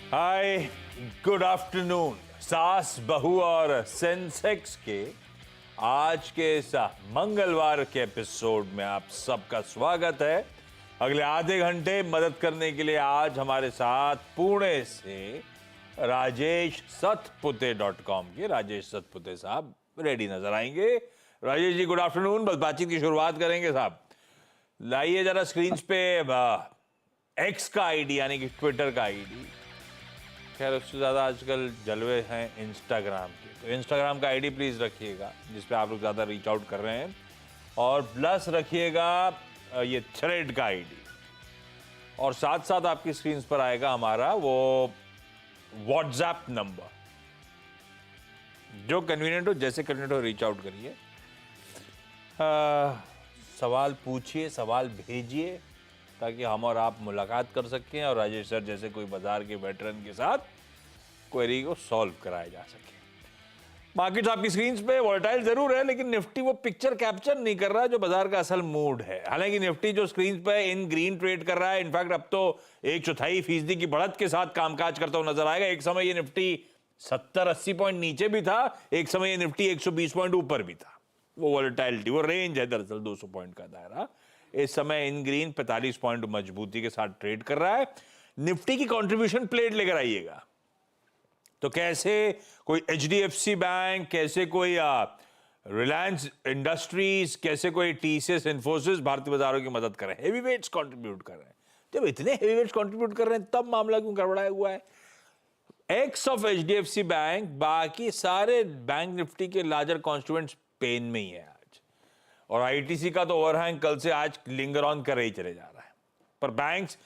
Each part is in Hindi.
हाय, गुड आफ्टरनून। सास बहू और सेंसेक्स के आज के इस मंगलवार के एपिसोड में आप सबका स्वागत है। अगले आधे घंटे मदद करने के लिए आज हमारे साथ पुणे से राजेश सतपुते.com के राजेश सतपुते साहब रेडी नजर आएंगे। Rajesh ji, good afternoon. बस बातचीत की शुरुआत करेंगे साहब। लाइए जरा स्क्रीन पे एक्स का आईडी यानी कि ट्विटर का आईडी। खैर उससे ज़्यादा आजकल जलवे हैं इंस्टाग्राम के, तो इंस्टाग्राम का आईडी प्लीज़ रखिएगा जिस पे आप लोग ज़्यादा रीच आउट कर रहे हैं, और प्लस रखिएगा ये थ्रेड का आईडी, और साथ साथ आपकी स्क्रीन पर आएगा हमारा वो व्हाट्सएप नंबर। जो कन्वीनियंट हो, जैसे कन्वीनियंट हो, रीच आउट करिए, सवाल पूछिए, सवाल भेजिए, ताकि हम और आप मुलाकात कर सकें और राजेश सर जैसे कोई बाजार के वेटरन के साथ क्वेरी को सॉल्व कराया जा सके। मार्केट्स आपकी स्क्रीन पे वोलेटाइल जरूर है, लेकिन निफ्टी वो पिक्चर कैप्चर नहीं कर रहा जो बाजार का असल मूड है। हालांकि निफ्टी जो स्क्रीन पे इन ग्रीन ट्रेड कर रहा है, इनफैक्ट अब तो 1/4% की बढ़त के साथ कामकाज करता हुआ नजर आएगा। एक समय ये निफ्टी 70-80 पॉइंट नीचे भी था, एक समय ये निफ्टी 120 पॉइंट ऊपर भी था। वो वोलेटाइलिटी, वो रेंज है दरअसल 200 पॉइंट का दायरा। इस समय इन ग्रीन 45 पॉइंट मजबूती के साथ ट्रेड कर रहा है। निफ्टी की कंट्रीब्यूशन प्लेट लेकर आइएगा, तो कैसे कोई एचडीएफसी बैंक, कैसे कोई रिलायंस इंडस्ट्रीज, कैसे कोई टीसीएस, इन्फोसिस भारतीय बाजारों की मदद कर रहे हैं। हेवीवेट्स कंट्रीब्यूट कर रहे हैं। जब इतने हेवीवेट्स कंट्रीब्यूट कर रहे हैं तब मामला क्यों गड़बड़ाया हुआ है? एक्स ऑफ एचडीएफसी बैंक, बाकी सारे बैंक निफ्टी के लार्जर कॉन्स्टिट्यूएंट्स पेन में ही है। और आईटीसी का तो ओवरहैंग कल से आज लिंगर ऑन कर ही चले जा रहा है। पर बैंक्स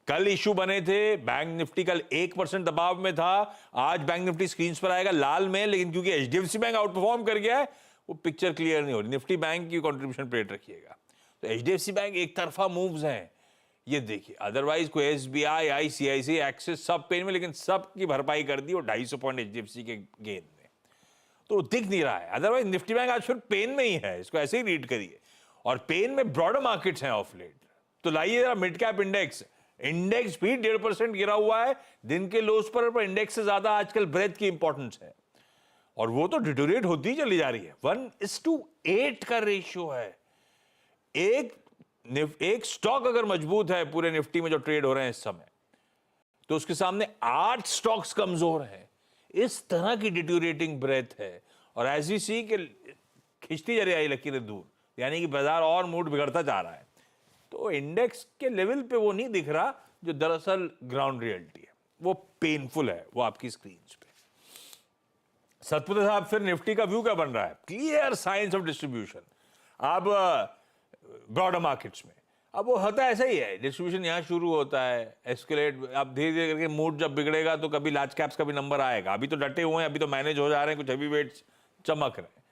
कल इशू बने थे, बैंक निफ्टी कल 1% दबाव में था। आज बैंक निफ्टी स्क्रीन पर आएगा लाल में, लेकिन क्योंकि एचडीएफसी बैंक आउट परफॉर्म कर गया है, वो पिक्चर क्लियर नहीं हो रही। निफ्टी बैंक की कंट्रीब्यूशन प्लेट रखिएगा। तो एचडीएफसी बैंक एक तरफा मूव्स हैं, ये देखिए। अदरवाइज कोई एसबीआई, आईसीआईसी, एक्सिस सब पेन में, लेकिन सब की भरपाई कर दी वो 250 पॉइंट एचडीएफसी के गेन में, तो दिख नहीं रहा है। अदरवाइज निफ्टी बैंक आज फिर पेन में ही है, इसको ऐसे ही रीड करिए। और पेन में ब्रॉडर मार्केट्स हैं ऑफ लेट। तो लाइए जरा मिड कैप इंडेक्स भी 1.5% गिरा हुआ है दिन के लोस पर इंडेक्स से ज्यादा आजकल ब्रेथ की इंपॉर्टेंस है, और वो तो डिटोरेट होती चली जा रही है। 1:8 का रेशियो है। एक स्टॉक अगर मजबूत है पूरे निफ्टी में जो ट्रेड हो रहे हैं इस समय, तो उसके सामने 8 स्टॉक्स कमजोर हैं। इस तरह की डिटोरेटिंग ब्रेथ है, और एज वी सी के खिंचती जा रही है लकीरें दूर, यानी कि बाजार और मूड बिगड़ता जा रहा है। तो इंडेक्स के लेवल पे वो नहीं दिख रहा जो दरअसल ग्राउंड रियलिटी है, वो पेनफुल है, वो आपकी स्क्रीन पे। सतपुते साहब, फिर निफ्टी का व्यू क्या बन रहा है? Clear signs of distribution. अब ब्रॉडर मार्केट्स में अब वो होता है ऐसा ही है, डिस्ट्रीब्यूशन यहाँ शुरू होता है, एस्केलेट। अब धीरे धीरे करके मूड जब बिगड़ेगा तो कभी लार्ज कैप्स का भी नंबर आएगा। अभी तो डटे हुए हैं, अभी तो मैनेज हो जा रहे हैं, कुछ हैवी वेट्स चमक रहे हैं।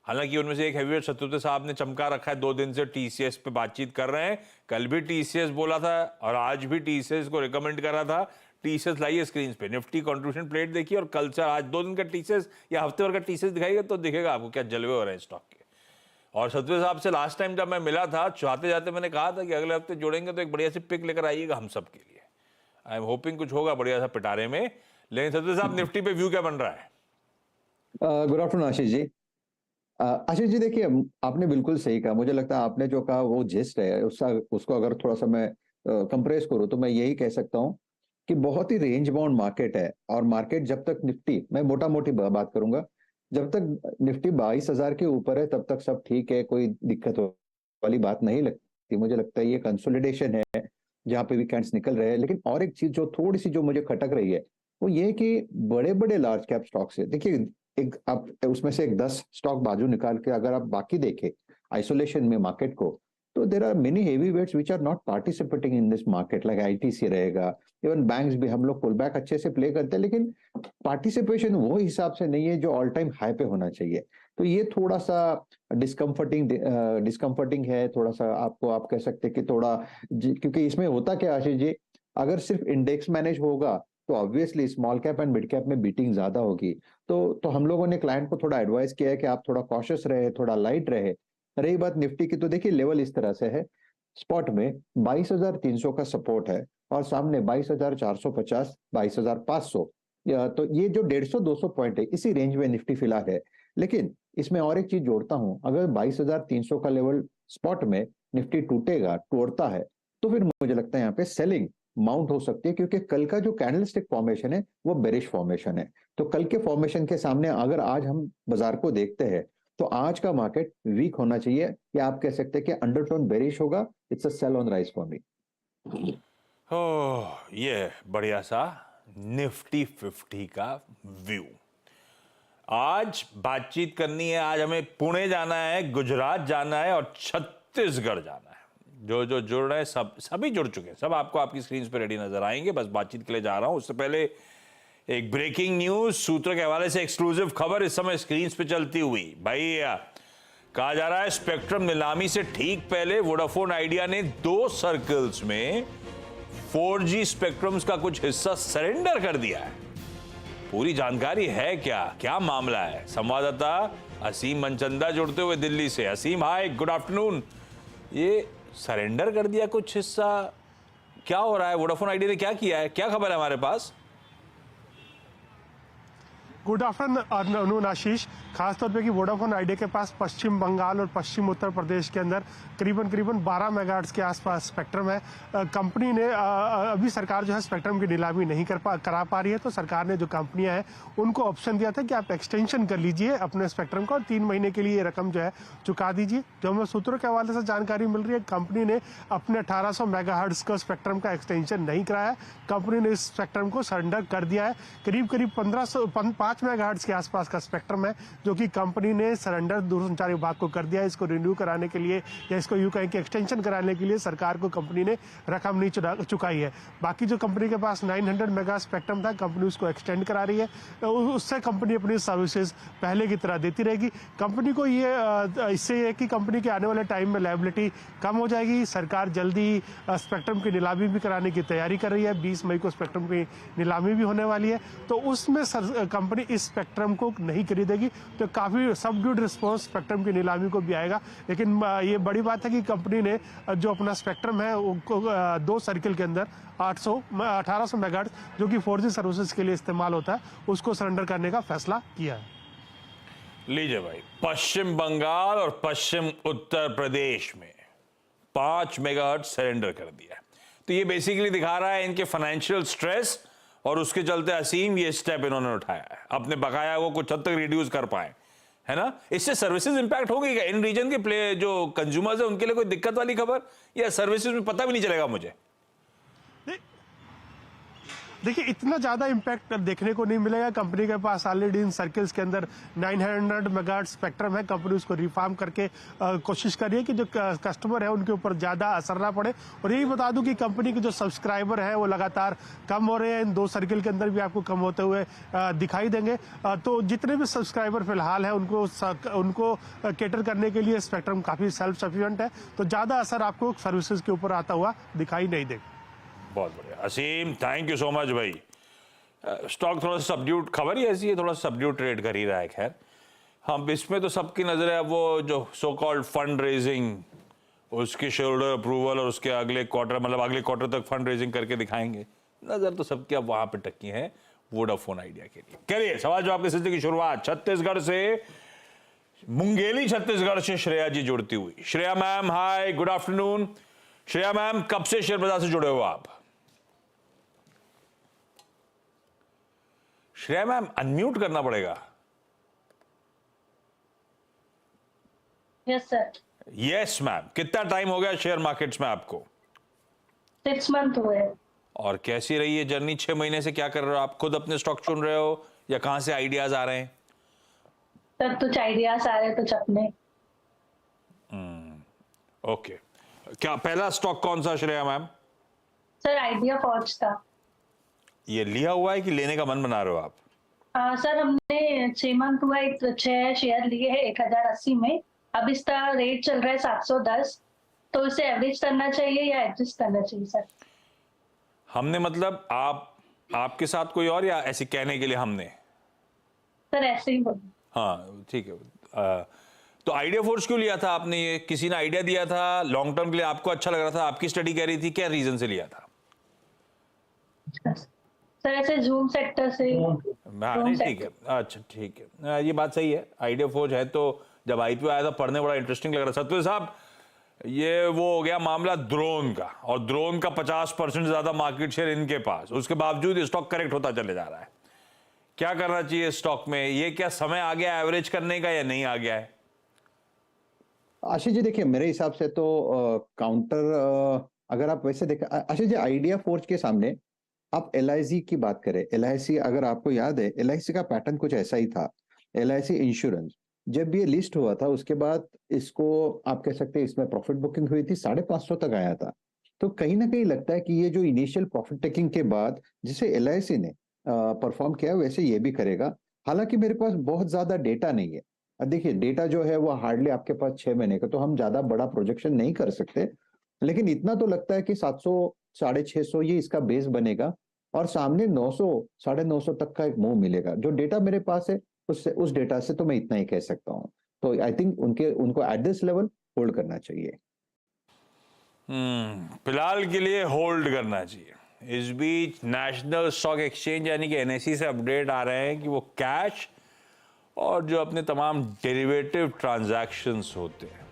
हालांकि उनमें से एक हैवीवेट सतपुते साहब ने चमका रखा है 2 दिन से, टीसीएस पे बातचीत कर रहे हैं। कल भी टीसीएस बोला था और आज भी टीसीएस को रिकमेंड कर रहा था। टीसीएस लाइए स्क्रीन पे, निफ्टी कंट्रीब्यूशन प्लेट देखिए, और कल से आज 2 दिन का टीसीएस या हफ्ते भर का टीसीएस दिखाएगा तो दिखेगा आपको क्या जलवे हो रहे हैं स्टॉक के। और सतपुते साहब से लास्ट टाइम जब मैं मिला था, चाहते जाते मैंने कहा था कि अगले हफ्ते जोड़ेंगे तो एक बढ़िया सी पिक लेकर आइएगा हम सब के लिए। आई एम होपिंग कुछ होगा बढ़िया सा पिटारे में। लेकिन सतपुते साहब, निफ्टी पे व्यू क्या बन रहा है? Good afternoon Ashish ji. आशीष जी, देखिए, आपने बिल्कुल सही कहा। मुझे लगता है आपने जो कहा वो जिस्ट है, उसको अगर थोड़ा सा मैं कंप्रेस करूं तो मैं यही कह सकता हूं कि बहुत ही रेंज बाउंड मार्केट है। और मार्केट जब तक निफ्टी, मैं मोटा मोटी बात करूंगा, जब तक निफ्टी 22,000 के ऊपर है तब तक सब ठीक है, कोई दिक्कत वाली बात नहीं लगती। मुझे लगता है ये कंसोलिडेशन है जहां पे वीकेंड्स निकल रहे हैं। लेकिन और एक चीज जो थोड़ी सी जो मुझे खटक रही है वो ये कि बड़े बड़े लार्ज कैप स्टॉक्स है। देखिए, एक आप उसमें से एक 10 स्टॉक बाजू निकाल के अगर आप बाकी देखें आइसोलेशन में मार्केट को, तो there are many heavy weights which are not participating in this market, like ITC रहेगा। इवन बैंक्स भी, हम लोग पुल बैक अच्छे से प्ले करते हैं, लेकिन पार्टिसिपेशन वो हिसाब से नहीं है जो ऑल टाइम हाई पे होना चाहिए। तो ये थोड़ा सा डिस्कम्फर्टिंग है, थोड़ा सा आपको, आप कह सकते हैं कि थोड़ा, क्योंकि इसमें होता क्या आशीष जी, अगर सिर्फ इंडेक्स मैनेज होगा तो obviously small cap and mid cap में बीटिंग ज्यादा होगी। तो हम लोगों ने क्लाइंट को थोड़ा एडवाइस किया है कि आप थोड़ा कॉशियस रहे, थोड़ा लाइट रहे। रही बात निफ्टी की, तो देखिए लेवल इस तरह से है, स्पॉट में 22,300 का सपोर्ट है, और सामने 22,450, 22,500। तो ये जो 150-200 पॉइंट है, इसी रेंज में निफ्टी फिलहाल है। लेकिन इसमें और एक चीज जोड़ता हूं, अगर 22,300 का लेवल स्पॉट में निफ्टी तोड़ता है, तो फिर मुझे लगता है यहाँ पे सेलिंग माउंट हो सकती है, क्योंकि कल का जो कैंडलस्टिक फॉर्मेशन है वो बेरिश फॉर्मेशन है। तो कल के फॉर्मेशन के सामने अगर आज हम बाजार को देखते हैं, तो आज का मार्केट वीक होना चाहिए, या आप कह सकते हैं कि अंडरटोन बेरिश होगा। It's a sell on rise for me. ये बढ़िया सा निफ्टी 50 का व्यू। आज बातचीत करनी है, आज हमें पुणे जाना है, गुजरात जाना है और छत्तीसगढ़ जाना है। जो जो जुड़ रहे हैं सभी जुड़ चुके हैं, सब आपको आपकी स्क्रीन पे रेडी नजर आएंगे। बस बातचीत के लिए जा रहा हूं, उससे पहले एक ब्रेकिंग न्यूज, सूत्र के हवाले से एक्सक्लूसिव खबर इस समय स्क्रीन पे चलती हुई। भैया कहा जा रहा है स्पेक्ट्रम नीलामी से ठीक पहले वोडाफोन आइडिया ने 2 सर्कल्स में 4G स्पेक्ट्रम्स का कुछ हिस्सा सरेंडर कर दिया है। पूरी जानकारी है क्या, क्या मामला है? संवाददाता असीम मनचंदा जुड़ते हुए दिल्ली से। असीम, हाय, गुड आफ्टरनून। ये सरेंडर कर दिया कुछ हिस्सा, क्या हो रहा है? वोडाफोन आइडिया ने क्या किया है, क्या खबर है हमारे पास? गुड आफ्टरनून आशीष। खासतौर पे कि वोडाफोन आइडिया के पास पश्चिम बंगाल और पश्चिम उत्तर प्रदेश के अंदर करीबन 12 मेगाहर्ट्ज के आसपास स्पेक्ट्रम है। कंपनी ने अभी सरकार जो है स्पेक्ट्रम की नीलामी नहीं करा पा रही है, तो सरकार ने जो कंपनियां हैं उनको ऑप्शन दिया था कि आप एक्सटेंशन कर लीजिए अपने स्पेक्ट्रम का और 3 महीने के लिए ये रकम जो है चुका दीजिए। जो हमें सूत्रों के हवाले से जानकारी मिल रही है, कंपनी ने अपने 1800 मेगाहर्ट्ज का स्पेक्ट्रम का एक्सटेंशन नहीं कराया। कंपनी ने इस स्पेक्ट्रम को सरेंडर कर दिया है। करीब 5 मेगाहर्ट्ज के आसपास का स्पेक्ट्रम है जो कि कंपनी ने सरेंडर दूरसंचार विभाग को कर दिया है। इसको रिन्यू कराने के लिए या इसको यूं कहें कि एक्सटेंशन कराने के लिए सरकार को कंपनी ने रकम नहीं चुकाई है। बाकी जो कंपनी के पास 900 मेगा स्पेक्ट्रम था, कंपनी उसको एक्सटेंड करा रही है। उससे कंपनी अपनी सर्विसेज पहले की तरह देती रहेगी। कंपनी को ये इससे है कि कंपनी के आने वाले टाइम में लायबिलिटी कम हो जाएगी। सरकार जल्दी स्पेक्ट्रम की नीलामी भी कराने की तैयारी कर रही है। 20 मई को स्पेक्ट्रम की नीलामी भी होने वाली है, तो उसमें कंपनी इस स्पेक्ट्रम को नहीं खरीदेगी, तो काफी सबड्यूड रिस्पॉन्स स्पेक्ट्रम की नीलामी को भी आएगा। लेकिन ये बड़ी बात है कि कंपनी ने जो अपना स्पेक्ट्रम है उनको 2 सर्किल के अंदर 1800 मेगाहर्ट्ज जो कि 4G सर्विसेज के लिए इस्तेमाल होता है, उसको सरेंडर करने का फैसला किया है। लीजिए भाई, पश्चिम बंगाल और पश्चिम उत्तर प्रदेश में 5 मेगाहर्ट्ज सरेंडर कर दिया है। तो ये बेसिकली दिखा रहा है इनके फाइनेंशियल स्ट्रेस, और उसके चलते असीम ये स्टेप इन्होंने उठाया है, अपने बकाया को कुछ हद तक रिड्यूस कर पाए, है ना? इससे सर्विसेज इंपैक्ट होगी क्या? इन रीजन के प्ले जो कंज्यूमर्स है उनके लिए कोई दिक्कत वाली खबर, या सर्विसेज में पता भी नहीं चलेगा मुझे? देखिए, इतना ज़्यादा इम्पैक्ट देखने को नहीं मिलेगा। कंपनी के पास ऑलरेडी इन सर्किल्स के अंदर 900 मेगाहर्ट्ज स्पेक्ट्रम है। कंपनी उसको रिफार्म करके कोशिश कर रही है कि जो कस्टमर है उनके ऊपर ज़्यादा असर ना पड़े। और यही बता दूं कि कंपनी के जो सब्सक्राइबर है वो लगातार कम हो रहे हैं। इन 2 सर्किल के अंदर भी आपको कम होते हुए दिखाई देंगे। तो जितने भी सब्सक्राइबर फिलहाल है उनको कैटर करने के लिए स्पेक्ट्रम काफ़ी सेल्फ सफिशिएंट है, तो ज़्यादा असर आपको सर्विसेज के ऊपर आता हुआ दिखाई नहीं देगा। बहुत बढ़िया असीम, थैंक यू सो मच भाई। स्टॉक थोड़ा सा सबड्यूट, खबर ही ऐसी है, थोड़ा सा सबड्यूट ट्रेड कर ही रहा है। खैर, हम इसमें तो सबकी नजर है वो जो सो कॉल्ड फंड रेजिंग, उसके शेयरहोल्डर अप्रूवल और उसके अगले क्वार्टर, मतलब अगले क्वार्टर तक फंड रेजिंग करके दिखाएंगे। नजर तो सबकी अब वहां पे टकी है वोडाफोन आइडिया के लिए। करिए सवाल जवाब के सिलसिले की शुरुआत छत्तीसगढ़ से, मुंगेली छत्तीसगढ़ से श्रेया जी जुड़ती हुई। श्रेया मैम, हाय, गुड आफ्टरनून। श्रेया मैम, कब से शेयर बाजार से जुड़े हो आप? श्रेया मैम, अनम्यूट करना पड़ेगा। Yes sir. Yes ma'am. कितना टाइम हो गया शेयर मार्केट्स में आपको? 6 मंथ हुए। और कैसी रही है जर्नी 6 महीने से? क्या कर रहे हो आप? खुद अपने स्टॉक चुन रहे हो या कहां से आइडियाज आ रहे हैं? सर कुछ आइडियाज आ रहे कुछ अपने। ओके, क्या पहला स्टॉक कौन सा Shreya ma'am? Sir idea forge था। ये लिया हुआ है कि लेने का मन बना रहे हो आप? सर हमने 6 मंथ हुआ, 6 शेयर लिए हैं 1080 में। अब इसका रेट चल रहा है 710, तो इसे एवरेज करना चाहिए या एडजस्ट करना चाहिए सर? हमने मतलब आपके साथ कोई और, या ऐसे कहने के लिए हमने? सर ऐसे ही बोलो। हाँ ठीक है। तो आइडिया फोर्स क्यों लिया था आपने? ये किसी ने आइडिया दिया था लॉन्ग टर्म के लिए, आपको अच्छा लग रहा था, आपकी स्टडी कह रही थी, क्या रीजन से लिया था? सर ऐसे जूम सेक्टर से हाँ नहीं ठीक है, अच्छा ठीक है, ये बात सही है। आइडिया फोर्ज है तो जब आईपीओ आया था पढ़ने बड़ा इंटरेस्टिंग लग रहा है। सतपाल साहब, ये वो हो गया मामला ड्रोन का, और ड्रोन का 50% ज्यादा मार्केट शेयर इनके पास, उसके बावजूद स्टॉक करेक्ट होता चले जा रहा है। क्या करना चाहिए स्टॉक में? ये क्या समय आ गया एवरेज करने का या नहीं आ गया है? आशीष जी देखिए, मेरे हिसाब से तो काउंटर अगर आप वैसे देखें आशीष जी, आइडिया फोर्ज के सामने आप एलआईसी की बात करें, एलआईसी अगर आपको याद है, एलआईसी का पैटर्न कुछ ऐसा ही था। एलआईसी इंश्योरेंस जब ये लिस्ट हुआ था उसके बाद इसको आप कह सकते हैं इसमें प्रॉफिट बुकिंग हुई थी, 550 तक आया था। तो कहीं ना कहीं लगता है कि ये जो इनिशियल प्रॉफिट टेकिंग के बाद जिसे एलआईसी ने परफॉर्म किया वैसे ये भी करेगा। हालांकि मेरे पास बहुत ज्यादा डेटा नहीं है। अब देखिए डेटा जो है वो हार्डली आपके पास 6 महीने का, तो हम ज्यादा बड़ा प्रोजेक्शन नहीं कर सकते, लेकिन इतना तो लगता है कि 700 650 ये इसका बेस बनेगा और सामने 900 950 तक का एक मूव मिलेगा। जो डेटा मेरे पास है उससे, उस डेटा से तो मैं इतना ही कह सकता हूँ। तो आई थिंक उनको एट दिस लेवल होल्ड करना चाहिए। फिलहाल के लिए होल्ड करना चाहिए। इस बीच नेशनल स्टॉक एक्सचेंज यानी कि एनएसई से अपडेट आ रहे हैं कि वो कैश और जो अपने तमाम डेरिवेटिव ट्रांजैक्शंस होते हैं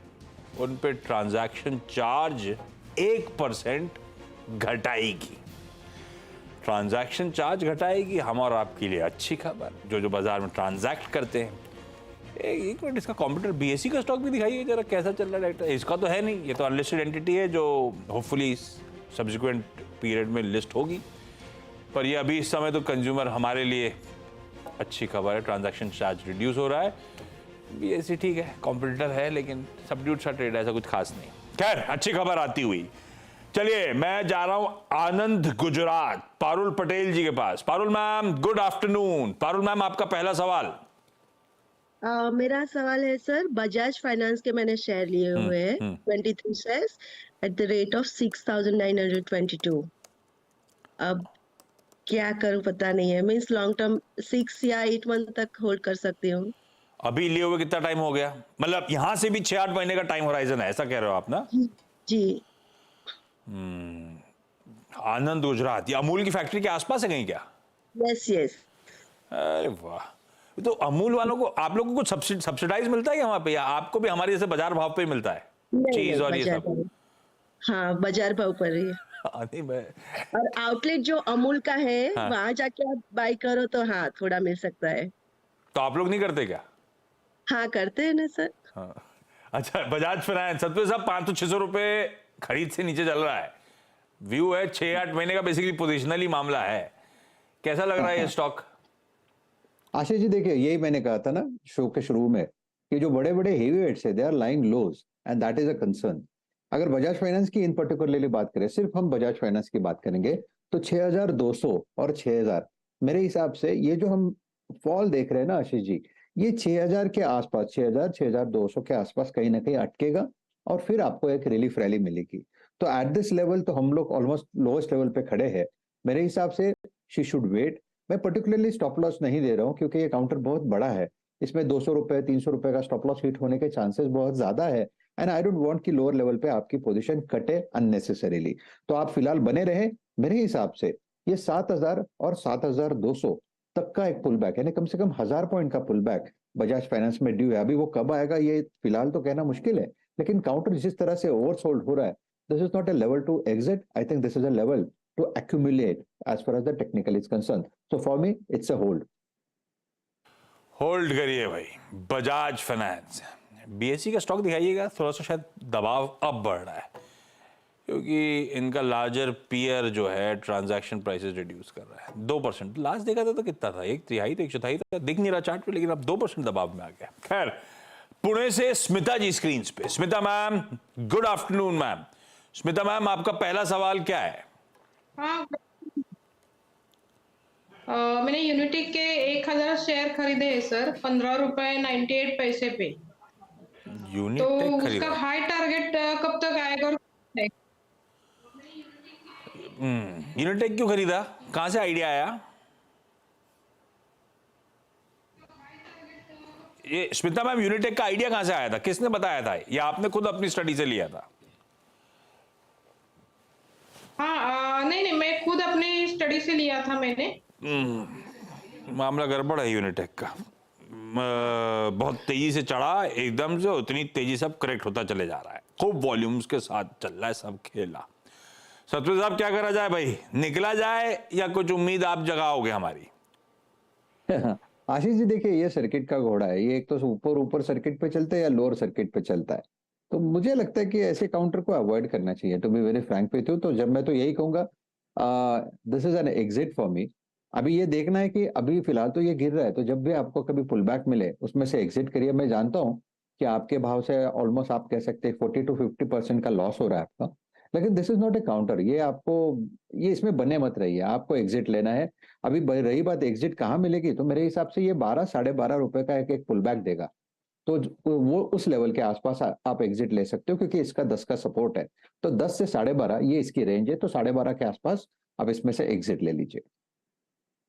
उन पे ट्रांजैक्शन चार्ज 1% घटाएगी। ट्रांजैक्शन चार्ज घटाएगी, हम और आपके लिए अच्छी खबर। जो बाजार में ट्रांजैक्ट करते हैं, एक मिनट इसका कंप्यूटर बीएसई का स्टॉक भी दिखाइए जरा कैसा चल रहा है। इसका तो है नहीं, ये तो अनलिस्टेड एंटिटी है जो होपफुली सब्सिक्वेंट पीरियड में लिस्ट होगी, पर ये अभी इस समय तो कंज्यूमर हमारे लिए अच्छी खबर है। ट्रांजैक्शन चार्ज रिड्यूस हो रहा है। बीएसई ठीक है, कॉम्पिटिटर है, लेकिन सबड्यूट सा ट्रेड है, ऐसा कुछ खास नहीं। खैर अच्छी खबर आती हुई चलिए मैं जा रहा हूं आनंद गुजरात पारुल पटेल जी के पास। Parul ma'am good afternoon. Parul ma'am आपका पहला सवाल। मेरा सवाल है सर, बजाज फाइनेंस के मैंने शेयर लिए हुए हैं 23 shares at the rate of 6,922। अब क्या करूं पता नहीं है। मींस लॉन्ग टर्म 6 या 8 मंथ तक होल्ड कर सकती हूँ। अभी लिए हुए कितना टाइम हो गया? मतलब यहां से भी 6-8 महीने का टाइम होराइजन है, ऐसा कह रहे हो आप ना? जी। आनंद गुजरात, ये अमूल की फैक्ट्री के आसपास है कहीं क्या? Yes yes. अरे वाह, तो अमूल वालों को आप लोगों को कुछ सब्सिडाइज मिलता है क्या वहां पे, या आपको भी हमारे जैसे बाजार भाव पे ही मिलता है चीज और ये सब? हाँ बाजार भाव पर ही। नहीं मैं और आउटलेट जो अमूल का है हाँ। वहां जाके आप बाय करो तो हाँ थोड़ा मिल सकता है। तो आप लोग नहीं करते क्या? हाँ करते हैं ना सर। हाँ। अच्छा बजाज फाइनेंस सतपाल साहब 500-600 रुपए खरीद से नीचे चल रहा है, व्यू है 6-8 महीने का, बेसिकली पोजिशनली मामला है। कैसा लग रहा है ये स्टॉक? आशीष जी देखिए, यही मैंने कहा था ना शो के शुरू में कि जो बड़े बड़े हेवीवेट्स है they are lying low and that is a concern. अगर बजाज फाइनेंस की इन पर्टिकुलरली बात करें, सिर्फ हम बजाज फाइनेंस की बात करेंगे तो 6,200 और 6,000 मेरे हिसाब से ये जो हम फॉल देख रहे हैं ना आशीष जी, ये 6,000 के आसपास, 6,000 6,200 के आसपास कहीं ना कहीं अटकेगा और फिर आपको एक रिलीफ रैली मिलेगी। तो एट दिस लेवल तो हम लोग ऑलमोस्ट लोएस्ट लेवल पे खड़े हैं। मेरे हिसाब से शी शुड वेट। मैं पर्टिकुलरली स्टॉप लॉस नहीं दे रहा हूं क्योंकि ये काउंटर बहुत बड़ा है, इसमें 200 रुपए 300 रुपए का स्टॉप लॉस हिट होने के चांसेस बहुत ज्यादा है एंड आई डोंट वांट कि लोअर लेवल पे आपकी पोजीशन कटे अननेसेसरीली। तो आप फिलहाल बने रहे। मेरे हिसाब से ये 7,000 और 7,200 तक का एक पुल बैक, यानी कम से कम 1,000 पॉइंट का पुल बैक बजाज फाइनेंस में ड्यू है। अभी वो कब आएगा ये फिलहाल तो कहना मुश्किल है, लेकिन काउंटर जिस तरह से ओवरसोल्ड हो रहा है, this is not a level to exit. I think this is a level to accumulate as far as the technical is concerned. So for me, it's a hold. Hold करिए भाई बजाज फाइनेंस। बीएसई का स्टॉक दिखाइएगा, थोड़ा सा शायद दबाव अब बढ़ रहा है क्योंकि इनका लार्जर पीयर जो है ट्रांजैक्शन प्राइसेस रिड्यूस कर रहा है 2%। लास्ट देखा था तो कितना था, 1/3 तो 1/4 था, दिख नहीं रहा चार्ट पे, लेकिन अब 2% दबाव में आ गया। खैर पुणे से स्मिता जी स्क्रीन पे। Smita ma'am good afternoon ma'am. Smita ma'am आपका पहला सवाल क्या है? हाँ मैंने यूनिटेक के 1,000 शेयर खरीदे हैं सर 15 रुपए 98 पैसे पे। तो यूनिटेक उसका खरीदा? हाई टारगेट कब तक आएगा? और यूनिटेक क्यों खरीदा, कहां से आइडिया आया? ये स्मिता मैम यूनिटेक का आइडिया कहां से आया था, किसने बताया था, या आपने खुद अपनी स्टडी से लिया था? हाँ नहीं नहीं, मैं खुद अपनी स्टडी से लिया था मैंने। मामला गड़बड़ है यूनिटेक का। बहुत तेजी से चढ़ा एकदम से, उतनी तेजी से अब करेक्ट होता चले जा रहा है, खूब वॉल्यूम्स के साथ चल रहा है सब खेला। सतपति साहब क्या करा जाए भाई, निकला जाए या कुछ उम्मीद आप जगाओगे हमारी? आशीष जी देखिए, ये सर्किट का घोड़ा है, ये एक तो ऊपर ऊपर सर्किट पे चलता है या लोअर सर्किट पे चलता है। तो मुझे लगता है कि ऐसे काउंटर को अवॉइड करना चाहिए। To be very frank with you, तो जब मैं तो यही कहूंगा this is an exit for me. अभी ये देखना है कि अभी फिलहाल तो ये गिर रहा है, तो जब भी आपको कभी पुल बैक मिले उसमें से एग्जिट करिए। मैं जानता हूँ कि आपके भाव से ऑलमोस्ट आप कह सकते हैं 40 to 50% का लॉस हो रहा है आपका, लेकिन this is not a counter. ये आपको, ये इसमें बने मत रहिए, आपको एग्जिट लेना है। अभी रही बात एग्जिट कहाँ मिलेगी, तो मेरे हिसाब से ये 12-12.5 रुपए का एक पुल बैक देगा, तो वो उस लेवल के आसपास आप एग्जिट ले सकते हो, क्योंकि इसका 10 का सपोर्ट है। तो 10 से 12.5 ये इसकी रेंज है, तो 12.5 के आसपास आप इसमें से एग्जिट ले लीजिए।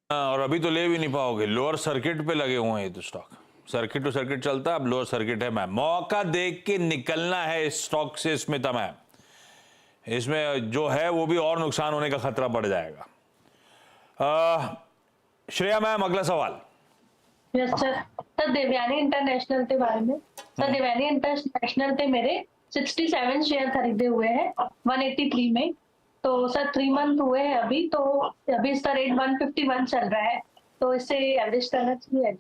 और अभी तो ले भी नहीं पाओगे, लोअर सर्किट पे लगे हुए हैं ये तो स्टॉक। सर्किट टू सर्किट चलता है, अब लोअर सर्किट है मैम। मौका देख के निकलना है इस स्टॉक से स्मिता मैम, इसमें जो है वो भी और नुकसान होने का खतरा बढ़ जाएगा। श्रेया मैम अगला सवाल। Yes sir. Sir Devyani international के बारे में, सर देवयानी इंटरनेशनल पे मेरे 67 शेयर खरीदे हुए हैं 183 में। तो सर 3 मंथ हुए हैं अभी, तो अभी इसका रेट 151 चल रहा है, तो इससे एवरेज करना चाहिए।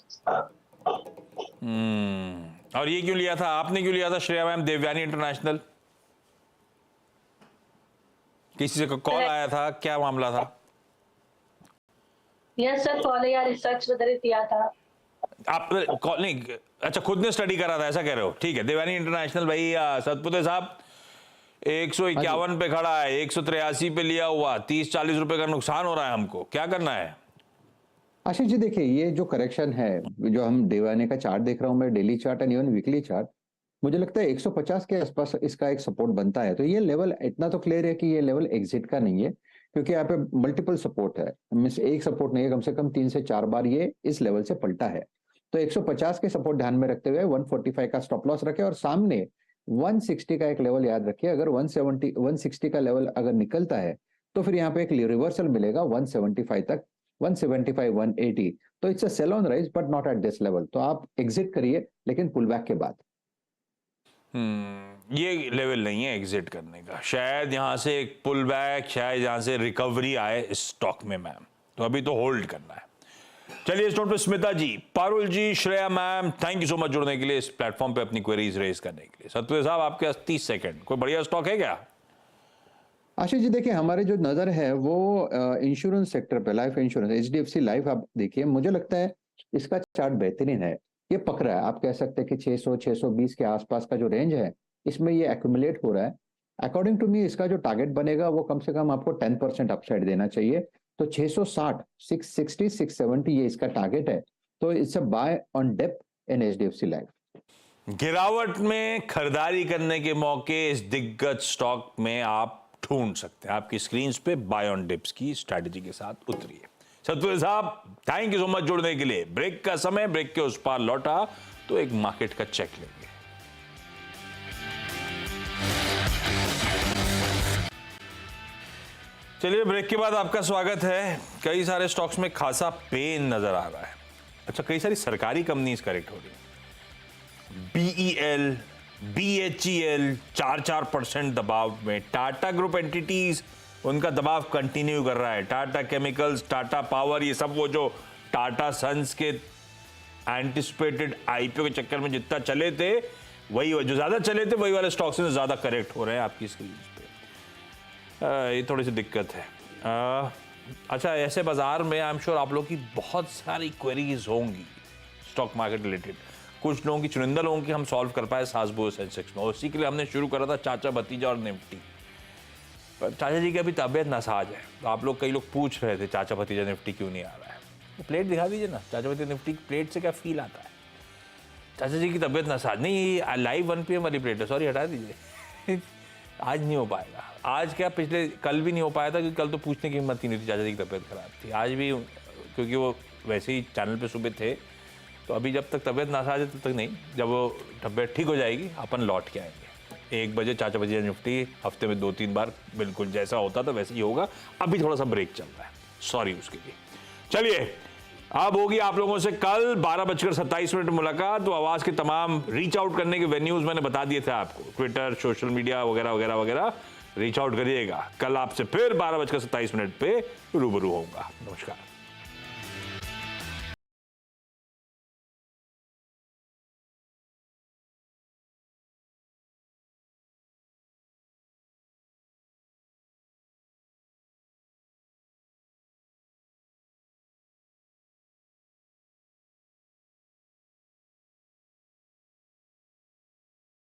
और ये क्यों लिया था आपने, क्यों लिया था श्रेया मैम देवयानी इंटरनेशनल? किसी से कॉल आया था, क्या मामला था? यस सर, कॉल या रिसर्च वगैरह किया था। आप कॉल नहीं, अच्छा खुद ने स्टडी करा था ऐसा कह रहे हो? ठीक है, देवयानी इंटरनेशनल भाई सतपुते साहब 151 पे खड़ा है, 183 पे लिया हुआ, 30-40 रुपए का नुकसान हो रहा है हमको, क्या करना है? आशीष जी देखिए, ये जो करेक्शन है, जो हम देवयानी का चार्ट देख रहा हूं मैं, daily chart and even weekly chart, मुझे लगता है 150 के आसपास इसका एक सपोर्ट बनता है। तो ये लेवल इतना तो क्लियर है कि ये लेवल एग्जिट का नहीं है, क्योंकि यहाँ पे मल्टीपल सपोर्ट है, मींस एक सपोर्ट नहीं है, कम से कम 3 से 4 बार ये इस लेवल से पलटा है। तो 150 के सपोर्ट ध्यान में रखते हुए 145 का स्टॉप लॉस रखे, और सामने 160 का एक लेवल याद रखिए। अगर 160 का लेवल अगर निकलता है तो फिर यहाँ पे एक रिवर्सल मिलेगा 175 तक, 175, 180। तो it's a sell on rise but not at this level. तो आप एग्जिट करिए, लेकिन पुल बैक के बाद। ये लेवल नहीं है एग्जिट करने का, शायद यहां से एक पुल बैक, शायद यहां से रिकवरी आए इस स्टॉक में मैम, तो अभी तो होल्ड करना है। चलिए इस नोट पे Smita ji, Parul ji, Shreya ma'am, thank you so much जुड़ने के लिए, इस प्लेटफॉर्म पे अपनी क्वेरीज रेज करने के लिए। सतपुते साहब आपके पास 30 सेकंड, कोई बढ़िया स्टॉक है क्या? आशीष जी देखिए, हमारे जो नजर है वो इंश्योरेंस सेक्टर पे, लाइफ इंश्योरेंस, एचडीएफसी लाइफ आप देखिए, मुझे लगता है इसका चार्ट बेहतरीन है, ये पकड़ा है। आप कह सकते हैं कि 600-620 के आसपास का जो रेंज है, इसमें ये एक्यूमुलेट हो रहा है। अकॉर्डिंग टू मी इसका जो टारगेट बनेगा वो कम से कम आपको 10% अपसाइड देना चाहिए। तो 660, 660, 670 ये इसका टारगेट है। तो it's a buy on dip in HDFC life. गिरावट में खरीदारी करने के मौके इस दिग्गज स्टॉक में आप ढूंढ सकते हैं। आपकी स्क्रीन पे बाय ऑन डिप्स की स्ट्रैटेजी के साथ उतरिए। सतपुते साहब थैंक यू सो मच जुड़ने के लिए। ब्रेक का समय, ब्रेक के उस पार लौटा तो एक मार्केट का चेक लेंगे। चलिए ब्रेक के बाद आपका स्वागत है। कई सारे स्टॉक्स में खासा पेन नजर आ रहा है। अच्छा, कई सारी सरकारी कंपनीज करेक्ट हो रही है। BEL, BHEL 4% दबाव में। टाटा ग्रुप एंटिटीज, उनका दबाव कंटिन्यू कर रहा है। टाटा केमिकल्स, टाटा पावर, ये सब वो जो टाटा सन्स के एंटिसिपेटेड IPO के चक्कर में जितना चले थे, वही जो ज्यादा चले थे वही वाले स्टॉक्स से ज्यादा करेक्ट हो रहे हैं आपकी स्क्रीन पे। ये थोड़ी सी दिक्कत है। अच्छा, ऐसे बाजार में आई एम श्योर आप लोग की बहुत सारी क्वेरीज होंगी स्टॉक मार्केट रिलेटेड। कुछ लोगों की, चुनिंदा लोगों की हम सॉल्व कर पाए सासबो सेंसेक्स में, उसी के लिए हमने शुरू करा था चाचा भतीजा और निफ्टी। पर चाचा जी की अभी तबीयत नासाज है, तो आप लोग, कई लोग पूछ रहे थे चाचा भतीजा निफ्टी क्यों नहीं आ रहा है। तो प्लेट दिखा दीजिए ना, चाचा भतीजा निफ्टी की प्लेट से क्या फील आता है। चाचा जी की तबीयत नासाज नहीं, लाइव 1 PM वाली प्लेट है, सॉरी हटा दीजिए। आज नहीं हो पाएगा। आज क्या, पिछले कल भी नहीं हो पाया था, क्योंकि कल तो पूछने की हिम्मत ही नहीं थी, चाचा जी की तबीयत खराब थी। आज भी क्योंकि वो वैसे ही चैनल पे सुबह थे, तो अभी जब तक तबीयत नासाज है तब तक नहीं, जब वो तबीयत ठीक हो जाएगी अपन लौट के आएंगे। 1 बजे चाचा बजे निफ्टी हफ्ते में 2-3 बार बिल्कुल जैसा होता था वैसे ही होगा। अभी थोड़ा सा ब्रेक चल रहा है, सॉरी उसके लिए। चलिए, अब होगी आप लोगों से कल 12:27 मुलाकात। तो आवाज के तमाम रीच आउट करने के वेन्यूज मैंने बता दिए थे आपको, ट्विटर, सोशल मीडिया वगैरह वगैरह वगैरह, रीच आउट करिएगा। कल आपसे फिर 12:27 पे रूबरू होऊंगा। नमस्कार।